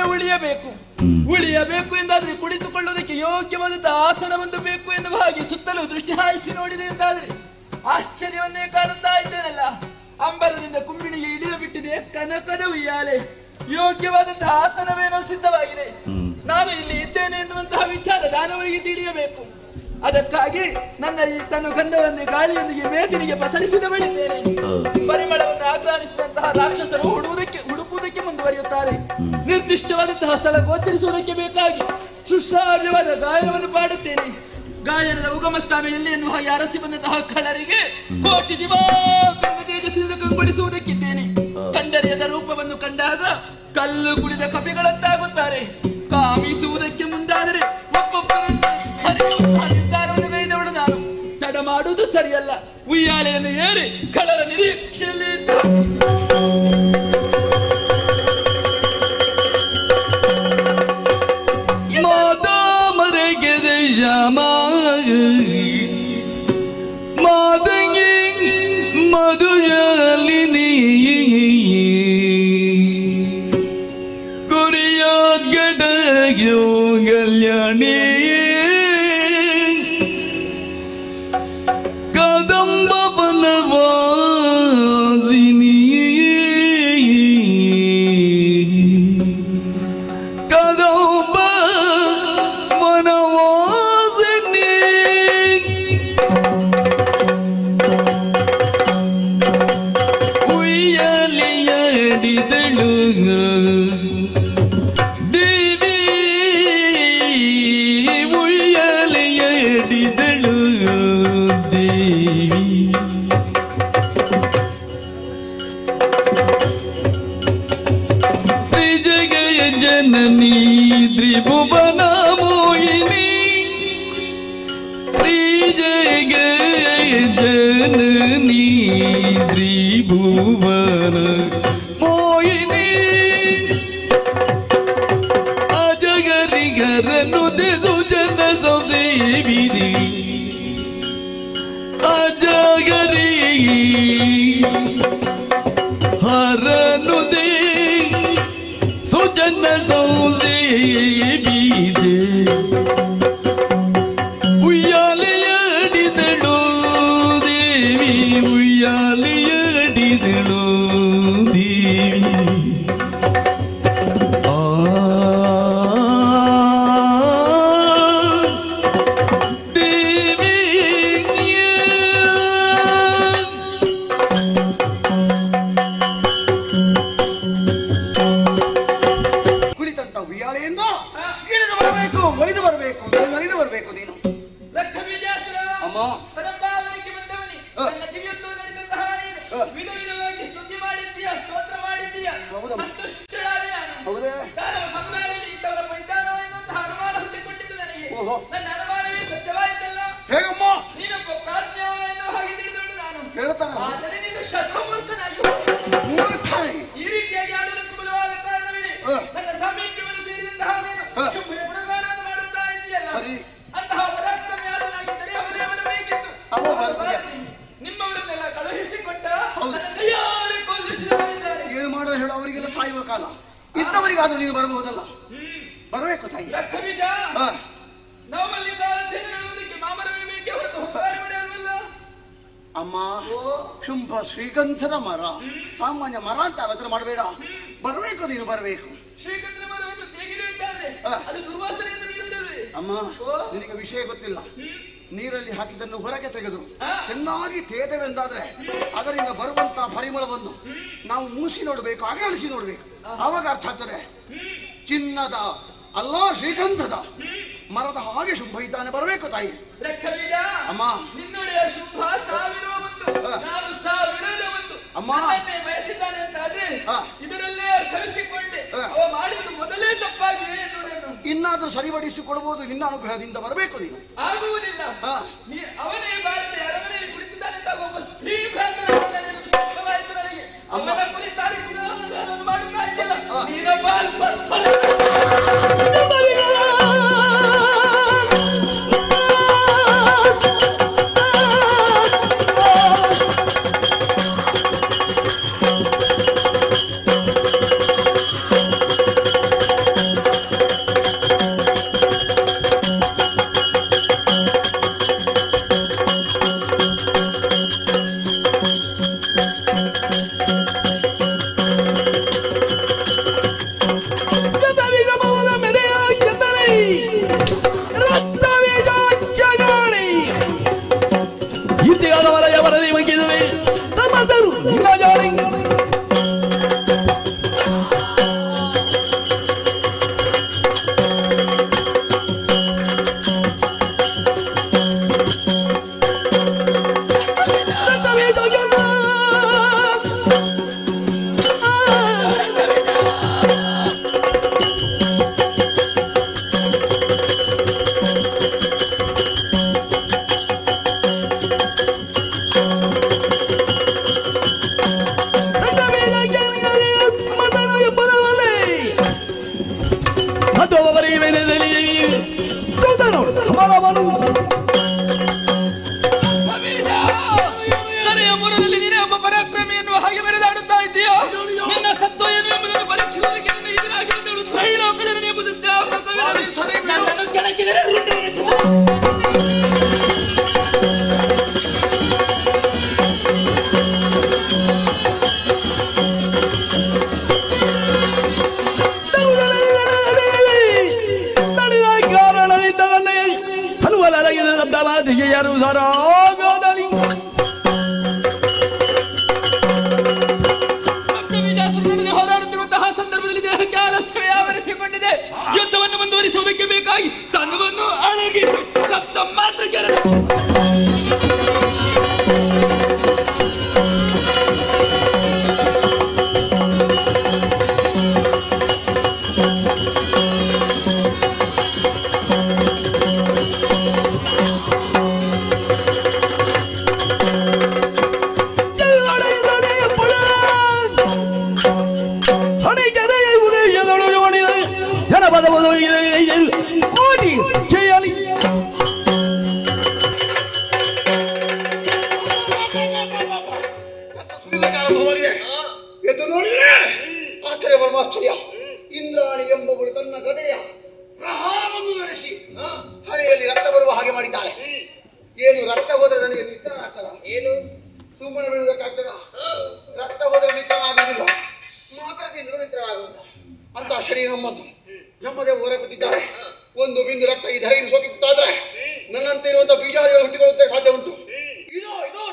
ಉಳಿಯಬೇಕು ಎಂದಾದ್ರೆ ಕುಳಿತುಕೊಳ್ಳುವುದಕ್ಕೆ ಯೋಗ್ಯವಾದಂತಹ ಆಸನವೊಂದು ಬೇಕು ಎನ್ನುವ ಹಾಗೆ ಸುತ್ತಲೂ ದೃಷ್ಟಿ ಹಾಯಿಸಿ ನೋಡಿದೆ ಎಂದಾದ್ರೆ ಆಶ್ಚರ್ಯವನ್ನೇ ಕಾಣುತ್ತಾ ಇದ್ದೇನಲ್ಲ. ಅಂಬರದಿಂದ ಕುಂಬಿಣಿಗೆ ಇಳಿದು ಬಿಟ್ಟಿದೆ ಕನಕದ ಉಯ್ಯಾಲೆ. ಯೋಗ್ಯವಾದಂತಹ ಆಸನವೇನೋ ಸಿದ್ಧವಾಗಿದೆ. ನಾನು ಇಲ್ಲಿ ಇದ್ದೇನೆ ಎನ್ನುವಂತಹ ವಿಚಾರ ನಾನು ಅವರಿಗೆ ತಿಳಿಯಬೇಕು. ಅದಕ್ಕಾಗಿ ನನ್ನ ಈ ತನ್ನ ಗಂಧವನ್ನೇ ಗಾಳಿಯೊಂದಿಗೆ ಮೇದಿನಿಗೆ ಪಸರಿಸಿದವಳಿದ್ದೇನೆ. ಪರಿಮಳವನ್ನು ಆಘ್ರಾಣಿಸಿದಂತಹ ರಾಕ್ಷಸರು ಹುಡುಕುವುದಕ್ಕೆ ಮುಂದುವರಿಯುತ್ತಾರೆ. ನಿರ್ದಿಷ್ಟವಾದಂತಹ ಸ್ಥಳ ಗೋಚರಿಸುವುದಕ್ಕೆ ಬೇಕಾಗಿ ಸುಶ್ರಾವ್ಯವಾದ ಗಾಯನವನ್ನು ಪಾಡುತ್ತೇನೆ. ಗಾಯನದ ಉಗಮ ಸ್ಥಾನ ಎಲ್ಲಿ ಎನ್ನುವ ಹಾಗೆ ಅರಸಿ ಬಂದಂತಹ ಕಳ್ಳರಿಗೆ ಕೋಟಿ ದಿವಾಕರ ತೇಜಸ್ಸಿನಿಂದ ಕಂಗೊಳಿಸುವುದಕ್ಕಿದ್ದೇನೆ. ಕಂಡರಿಯದ ರೂಪವನ್ನು ಕಂಡಾಗ ಕಲ್ಲು ಕುಡಿದ ಕಪಿಗಳಂತಾಗುತ್ತಾರೆ. ಕಾಮಿಸುವುದಕ್ಕೆ ಮುಂದಾದರೆ ಒಬ್ಬೊಬ್ಬರನ್ನು ನಿರ್ಧಾರವನ್ನು ಕೈದವಳು ನಾನು. ತಡ ಮಾಡುವುದು ಸರಿಯಲ್ಲ. ಉಯ್ಯಾಲೆಯನ್ನು ಏರಿ ಕಳ್ಳರ ನಿರೀಕ್ಷೆಯಲ್ಲಿ ಮಾದಂಗಿ ಮಧುಜಾಲಿನಿ ಕೊರಿಯ ಗಡಗ್ಯೋ ಕಲ್ಯಾಣಿ ಕದಂಬ ಬನವಾಸಿನಿ ಕದಂಬ ವನವಾಸಿನಿ ಉಯ್ಯಾಲೆಯಡಿದಳು ದೇವಿ ಉಯ್ಯಾಲೆಯಡಿದಳು ದೇವಿ ತ್ರಿಜಗಯ ಜನನಿ ತ್ರಿಭುವನ ಮೋಹಿನಿ ತ್ರಿಜಗಯ ಜನನಿ ತ್ರಿಭುವನ ಮೋಹಿನಿ ಅಜಗರಿಗರನು ದೆದು ಜನ ಸಂದೇವಿನಿ ಅಜಗರಿ ಹರನು ದೇ ಸುಜನ ಸಂದೇವಿದೆ ಉಯ್ಯಾಲೆಯಡಿದಳು ದೇವಿ ಉಯ್ಯಾಲೆಯಡಿದಳು ದೇವಿ ದೇವಿ ಕುಳಿತಂತ ಉಯ್ಯಾಲೆಯಿಂದ ಇಳಿದು ಬರಬೇಕು, ಒಯ್ದು ಬರಬೇಕು, ನಲಿದು ಬರಬೇಕು ನೀನು. ರಕ್ತಬೀಜಾಸುರ ಅಮ್ಮ ಕದಂಬಾವನಕ್ಕೆ ಬಂದವನಿ. ನನ್ನ ದಿವ್ಯತ್ವ ನಡೆದಂತಹ ನೀನು ವಿಧ ವಿಧವಾಗಿ ಸ್ತುತಿ ಮಾಡಿದ್ದೀಯ, ಸ್ತೋತ್ರ ಮಾಡಿದ್ದೀಯ. ಹೌದಮ್ಮ. ಸಂತುಷ್ಟಳಾದೆ ನಾನು. ಹೌದೇ? ದಾನವ ಸಮುದಾಯದಲ್ಲಿ ಇಂಥವರ ಮೈದಾನೋ ಎನ್ನುವಂತಹ ಅನುಮಾನ ಹುಟ್ಟಿಕೊಂಡಿದ್ದು ನನಗೆ. ಓಹೋ. ನನ್ನ ಅನುಮಾನವೇ ಸತ್ಯವಾಯಿತಲ್ಲ. ಹೇಗಮ್ಮ ನೀನೊಬ್ಬ ಪ್ರಾಜ್ಞ ಎನ್ನುವ ಹಾಗೆ ತಿಳಿದವಳು ನಾನು. ಹೇಳ್ತಾನೆ ಆದರೆ ನೀನು ಶತಮೂರ್ಖನಾಗಿ ಮೂರ್ಖನೇ. ಈ ರೀತಿಯಾಗಿ ಆಡೋದಕ್ಕೂ ಬಲವಾದ ಕಾರಣವಿದೆ. ನನ್ನ ಸಾಮೀಪ್ಯವನ್ನು ಸೇರಿದಂತಹ ನೀನು ಶುಭ್ರ ಗುಣಗಾನವನ್ನು ಮಾಡುತ್ತಾ ಇದ್ದೀಯಲ್ಲ. ಸರಿ. ಅಂತಹ ಪರಾಕ್ರಮಿಯಾದನಾಗಿದ್ದರೆ ಅವರೇ ಬರಬೇಕಿತ್ತು. ಅವ ಬರ್ತಾರೆ. ನಿಮ್ಮವರನ್ನೆಲ್ಲ ಕಳುಹಿಸಿಕೊಟ್ಟ ಹೌದು. ನನ್ನ ಕೈಯಾರೆ ಕೊಲ್ಲಿಸಿದವರಿದ್ದಾರೆ. ಏನು ಮಾಡೋ ಹೇಳು, ಅವರಿಗೆಲ್ಲ ಸಾಯುವ ಕಾಲ ಇದ್ದವರಿಗಾದ್ರೂ ನೀನು ಬರಬಹುದಲ್ಲ. ಬರಬೇಕು ತಾಯಿ. ರಕ್ತಬೀಜ ಹಾ. ನವಮಲ್ಲಿಕಾರಥ್ಯನ ಹೇಳುವುದಕ್ಕೆ ಮಾಮರವೇ ಬೇಕೇ ಹೊರತು ಹೊಕ್ಕಾರವರೇ ಅಲ್ವಲ್ಲ. ಅಮ್ಮ ಶುಂಭ ಶ್ರೀಗಂಧದ ಮರ, ಸಾಮಾನ್ಯ ಮರ ಅಂತ ಆಲೋಚನೆ ಮಾಡಬೇಡ. ಬರಬೇಕು ನೀನು ಬರಬೇಕು. ಶ್ರೀಕಂಠನ ಮರವನ್ನು ತೆಗೆದು ಇದ್ದಾದ್ರೆ ಹಾ. ಅದು ದುರ್ವಾಸನೆಯನ್ನು ಮೀರುವುದಲ್ವೇ? ಅಮ್ಮ ನಿನಗೆ ವಿಷಯ ಗೊತ್ತಿಲ್ಲ. ನೀರಲ್ಲಿ ಹಾಕಿದ್ದನ್ನು ಹೊರಗೆ ತೆಗೆದು ಚೆನ್ನಾಗಿ ತೇದೆವೆಂದಾದ್ರೆ ಅದರಿಂದ ಬರುವಂತಹ ಪರಿಮಳವನ್ನು ನಾವು ಮೂಸಿ ನೋಡ್ಬೇಕು, ಅಗಲಿಸಿ ನೋಡ್ಬೇಕು. ಆವಾಗ ಅರ್ಥ ಆಗ್ತದೆ. ಚಿನ್ನದ ಅಲ್ಲ ಶ್ರೀಗಂಧದ ಮರದ ಹಾಗೆ ಶುಂಭ ಇದ್ದಾನೆ ಬರಬೇಕು ತಾಯಿ. ಅಮ್ಮ ನಿನ್ನೊಡೆಯ ಶುಂಭ ಸಾವಿರ ಒಂದು, ನಾನು ಸಾವಿರದ ಒಂದು. ಅಮ್ಮ ಬಯಸಿದ್ದಾನೆ ಅಂತ ಆದ್ರೆ ಇದರಲ್ಲೇ ಅರ್ಥವಿಸಿಕೊಂಡೆ. ಅವ ಮಾಡಿದ್ದು ಮೊದಲೇ ತಪ್ಪಾಗಿದೆ ಎನ್ನುವುದನ್ನು ಇನ್ನಾದ್ರೂ ಸರಿಪಡಿಸಿಕೊಡಬಹುದು. ನಿನ್ನ ಅನುಗ್ರಹದಿಂದ ಬರಬೇಕು ನೀನು. ಆಗುವುದಿಲ್ಲ. ಅವನೇ ಬಾರದೆ ಅರಮನೆಯಲ್ಲಿ ಕುಳಿತಿದ್ದಾನೆ ಅಂತ ಒಬ್ಬ ಸ್ತ್ರೀ ಭ್ರಾಂತನಾಗಿದ್ದಾನೆ ಎನ್ನುವುದು ಸ್ಪಷ್ಟವಾಯಿತು ನನಗೆ. ಅವನ ಕುರಿತಾಗಿ ಗುಣಗಾನವನ್ನು ಮಾಡುತ್ತಾ ಇದೆಯಲ್ಲ, ನೀನೊಬ್ಬ ಹೋರಾಡುತ್ತಿರುವಂತಹ ಸಂದರ್ಭದಲ್ಲಿ ದೇಹಕ್ಕೆ ಆಲಸ್ಯವೇ ಆವರಿಸಿಕೊಂಡಿದೆ. ಯುದ್ಧವನ್ನು ಮುಂದುವರಿಸುವುದಕ್ಕೆ ಬೇಕಾಗಿ ತನ್ನವನ್ನು ಅಳಗಿ ಸಪ್ತ ಮಾತ್ರ ಎದ್ದು ನೋಡಿದ್ರೆ ಆಶ್ಚರ್ಯ ಪರಮಾಶ್ಚರ್ಯ. ಇಂದ್ರಾಣಿ ಎಂಬವಳು ತನ್ನ ಗದೆಯ ಪ್ರಹಾರವನ್ನು ನಡೆಸಿ ಹಣೆಯಲ್ಲಿ ರಕ್ತ ಬರುವ ಹಾಗೆ ಮಾಡಿದ್ದಾಳೆ. ಏನು ರಕ್ತ ಹೋದ್ರೆ ನನಗೆ ನಿತ್ರ ಆಗ್ತದ? ಏನು ಸುಮ್ಮನೆ ಬೀಳುವುದಕ್ಕಾಗ್ತದ? ರಕ್ತ ಹೋದ್ರೆ ನಿತ್ರ ಆಗುವುದಿಲ್ಲ, ಮಾತ್ರ ತಿಂದ್ರು ನಿತ್ರ ಆಗುವುದಿಲ್ಲ ಅಂತ ಶರೀರ ನಮ್ಮದೇ ಹೊರ ಬಿಟ್ಟಿದ್ದಾರೆ. ಒಂದು ಬಿಂದು ರಕ್ತ ಈ ಧರೆಯನ್ನು ಸೋಕಿತ್ತಾದ್ರೆ ನನ್ನಂತೆ ಇರುವಂತಹ ಬೀಜಾದಿಗಳು ಹುಟ್ಟಿಕೊಳ್ಳುವುದಕ್ಕೆ ಸಾಧ್ಯ ಉಂಟು. ಇದೋ ಇದೋ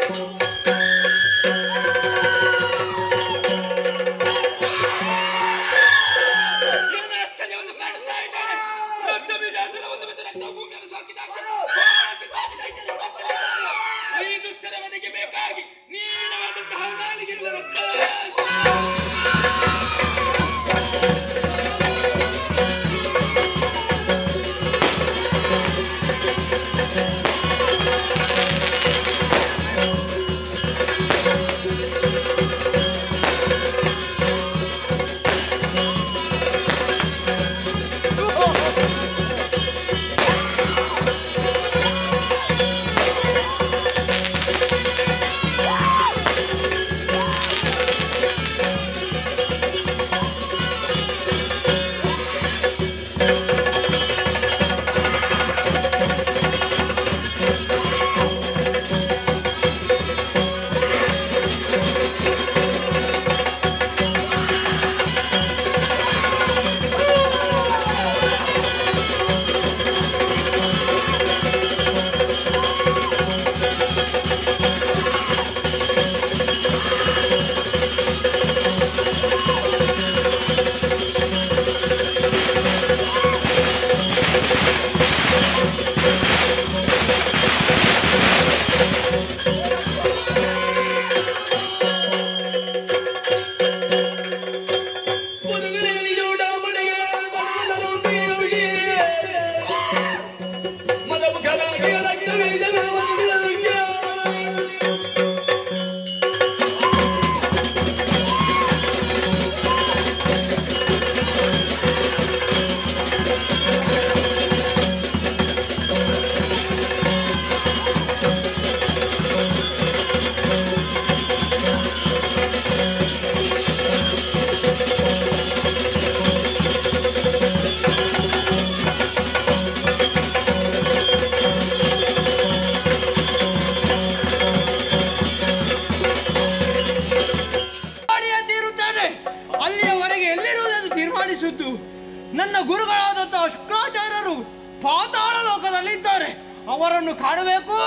Thank you. ನನ್ನ ಗುರುಗಳಾದಂತಹ ಶುಕ್ರಾಚಾರ್ಯರು ಪಾತಾಳ ಲೋಕದಲ್ಲಿದ್ದಾರೆ. ಅವರನ್ನು ಕಾಣಬೇಕು.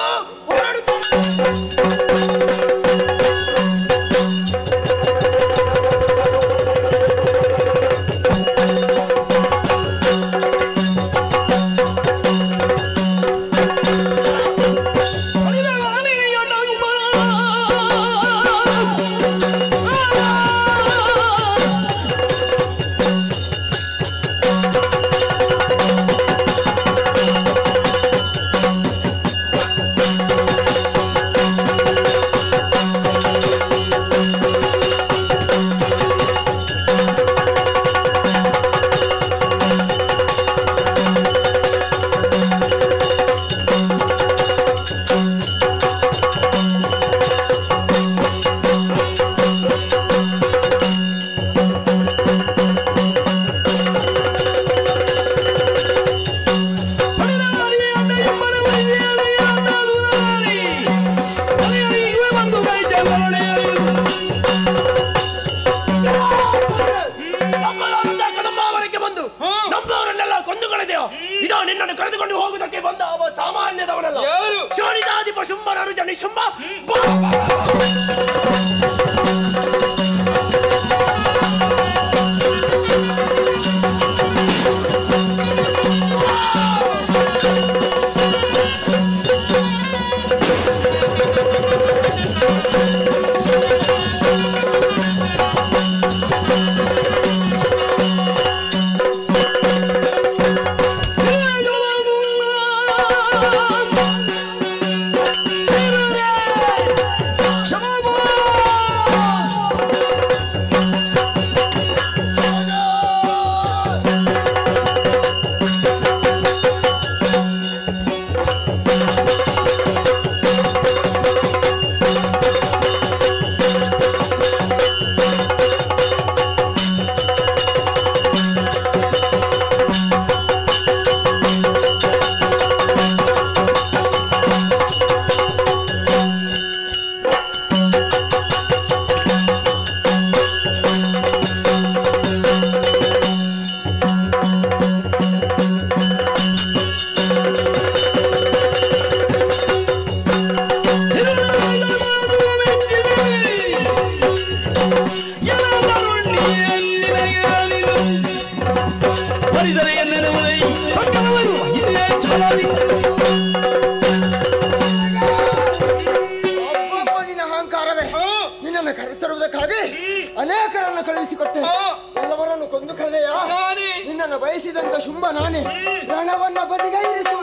ಇದೋ ನಿನ್ನನ್ನು ಕರೆದುಕೊಂಡು ಹೋಗುವುದಕ್ಕೆ ಬಂದ ಅವ ಸಾಮಾನ್ಯದವನಲ್ಲ. ಶೋಣಿತಾಧಿಪ ಶುಂಭನರು ಜನಿ ಶುಂಭ ನಿನ್ನನ್ನು ಕರೆತರುವುದಕ್ಕಾಗಿ ಅನೇಕರನ್ನು ಕಳುಹಿಸಿಕೊಟ್ಟೆ. ಎಲ್ಲವರನ್ನು ಕೊಂದು ಕಳೆದೆಯ. ನಿನ್ನನ್ನು ಬಯಸಿದಂತ ಶುಂಭ ನಾನೇ. ರಣವನ್ನ ಬದಿಗೈರಿಸುವ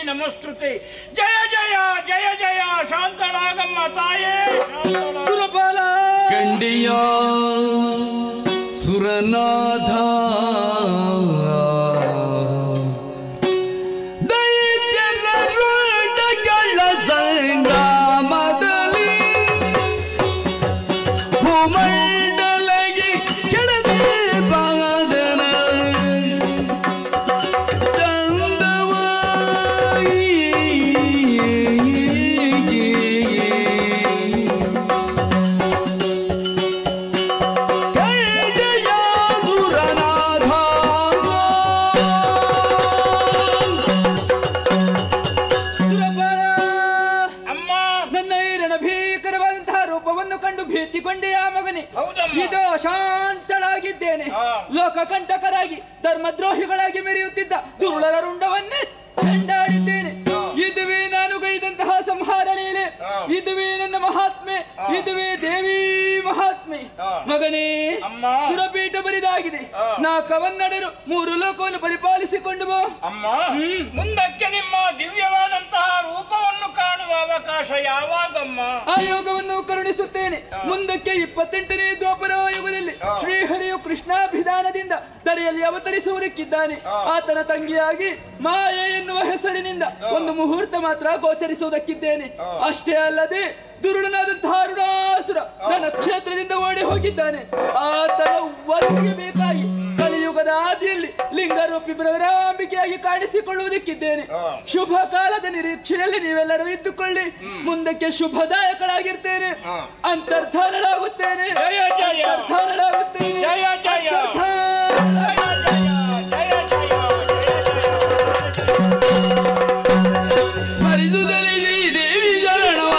ನಮಸ್ತುತೆ. ಜಯ ಜಯ ಜಯ ಜಯ ಶಾಂತಳಾಗಮ್ಮ ತಾಯೇ ಸುರಪಾಲ ಕಂಡಿಯ ಸುರನಾಥ ದೈತ್ಯರ ರುಂಡಗಳ ಸಂಗ್ರಾಮದಲ್ಲಿ ಭೂಮಂಡಲಗೆ ಕೆಡದೆ ಬಾದನ ಇದು ಶಾಂತಳಾಗಿದ್ದೇನೆ. ಲೋಕಕಂಟಕರಾಗಿ ಧರ್ಮದ್ರೋಹಿಗಳಾಗಿ ಮೆರೆಯುತ್ತಿದ್ದ ದುರುಳರ ರುಂಡವನ್ನೇ ಚೆಂಡಾಡಿದ್ದೇನೆ. ಇದುವೇ ನಾನು ಗೈದಂತಹ ಸಂಹಾರ ಲೀಲೆ, ಇದುವೇ ನನ್ನ ಮಹಾತ್ಮೆ, ಇದುವೇ ದೇವಿ ಮಹಾತ್ಮೆ. ಮಗನೇ, ಸುರಪೀಠ ಬರಿದಾಗಿದೆ. ನಾ ಕವನ್ನಡರು 3 ಲೋಕವನ್ನು ಪರಿಪಾಲಿಸಿಕೊಂಡು ಬಾ. ಅಮ್ಮ, ಮುಂದಕ್ಕೆ ನಿಮ್ಮ ದಿವ್ಯವಾದಂತಹ ರೂಪವನ್ನು ಕಾಣುವ ಅವಕಾಶ ಯಾವಾಗಮ್ಮ? ಆ ಯೋಗವನ್ನು ಕರುಣಿಸುತ್ತೇನೆ. ಮುಂದಕ್ಕೆ 28ನೇ ದ್ವಾಪರ ಯುಗದಲ್ಲಿ ಶ್ರೀಹರಿಯು ಕೃಷ್ಣಾಭಿಧಾನದಿಂದ ಧರೆಯಲ್ಲಿ ಅವತರಿಸುವುದಕ್ಕಿದ್ದಾನೆ. ಆತನ ತಂಗಿಯಾಗಿ ಮಾಯೆ ಎನ್ನುವ ಹೆಸರಿನಿಂದ ಒಂದು ಮುಹೂರ್ತ ಮಾತ್ರ ಗೋಚರಿಸುವುದಕ್ಕಿದ್ದೇನೆ. ಅಷ್ಟೇ ಅಲ್ಲದೆ ದುರುಳನಾದಂತಹ ಅರುಣಾಸುರ ನನ್ನ ಕ್ಷೇತ್ರದಿಂದ ಓಡಿ ಹೋಗಿದ್ದಾನೆ. ಆತನ ವಧಿಗೆ ಬೇಕಾಗಿ ಕಲಿಯುಗದ ಆದಿಯಲ್ಲಿ ಲಿಂಗರೂಪಿ ಭ್ರಮರಾಂಬಿಕೆಯಾಗಿ ಕಾಣಿಸಿಕೊಳ್ಳುವುದಕ್ಕಿದ್ದೇನೆ. ಶುಭ ಕಾಲದ ನಿರೀಕ್ಷೆಯಲ್ಲಿ ನೀವೆಲ್ಲರೂ ಇದ್ದುಕೊಳ್ಳಿ. ಮುಂದಕ್ಕೆ ಶುಭದಾಯಕಳಾಗಿರ್ತೇನೆ. ಅಂತರ್ಧಾನಳಾಗುತ್ತೇನೆ. ಅಂತರ್ಧಾನಳಾಗುತ್ತೇನೆ. ಸ್ಮರಿಸುತ್ತಲೇ ದೇವಿ ಶರಣವ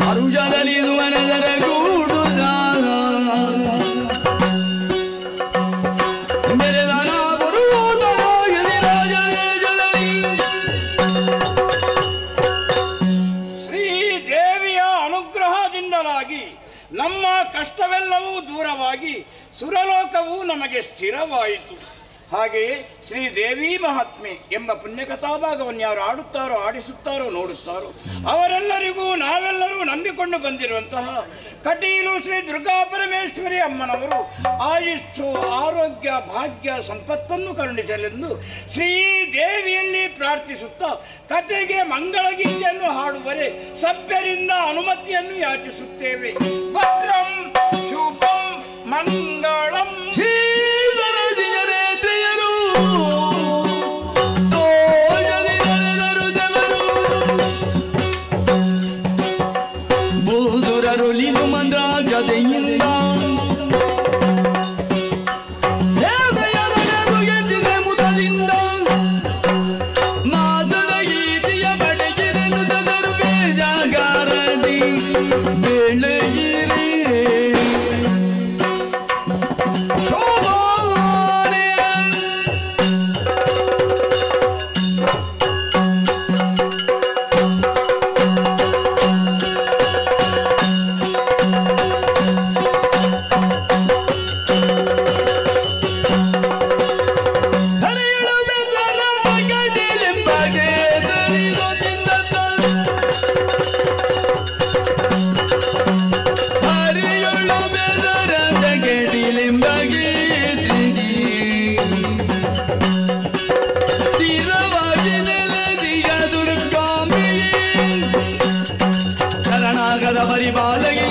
ಅರುಜದಲ್ಲಿ ಮನದರ ಗೂಡುದ ಮೆರೆದನ ಬರುವುದರಾಗಲಿ ರಾಜದೇಶದಲ್ಲಿ. ಶ್ರೀದೇವಿಯ ಅನುಗ್ರಹದಿಂದಲಾಗಿ ನಮ್ಮ ಕಷ್ಟವೆಲ್ಲವೂ ದೂರವಾಗಿ ಸುರಲೋಕವು ನಮಗೆ ಸ್ಥಿರವಾಯಿತು. ಹಾಗೆಯೇ ಶ್ರೀದೇವಿ ಮಹಾತ್ಮೆ ಎಂಬ ಪುಣ್ಯಕಥಾಭಾಗವನ್ನು ಯಾರು ಆಡುತ್ತಾರೋ, ಆಡಿಸುತ್ತಾರೋ, ನೋಡುತ್ತಾರೋ ಅವರೆಲ್ಲರಿಗೂ ನಾವೆಲ್ಲರೂ ನಂಬಿಕೊಂಡು ಬಂದಿರುವಂತಹ ಕಟೀಲು ಶ್ರೀ ದುರ್ಗಾ ಪರಮೇಶ್ವರಿ ಅಮ್ಮನವರು ಆಯುಷ್ಸು, ಆರೋಗ್ಯ, ಭಾಗ್ಯ, ಸಂಪತ್ತನ್ನು ಕರುಣಿಸಲೆಂದು ಶ್ರೀದೇವಿಯಲ್ಲಿ ಪ್ರಾರ್ಥಿಸುತ್ತಾ ಕತೆಗೆ ಮಂಗಳಗೀತೆಯನ್ನು ಹಾಡುವರೆ ಸಭ್ಯರಿಂದ ಅನುಮತಿಯನ್ನು ಯಾಚಿಸುತ್ತೇವೆ. ಭದ್ರಂ ಶುಭಂ ಮಂಗಳಂ. ೂದುರರುಲಿದು ಮಂದ್ರ ಗದೆಯಿಂದ ಸೇದೆಯದೆದು ಮುದದಿಂದ ಮಾದದ ಗೀತೆಯ ಬಡಗಿರಲು ತದರು ಬೇಜಾಗಾರದಿ ಬೆಳಗಿರಿ ಶೋಭಾ ಪರಿಪಾಲಗೆ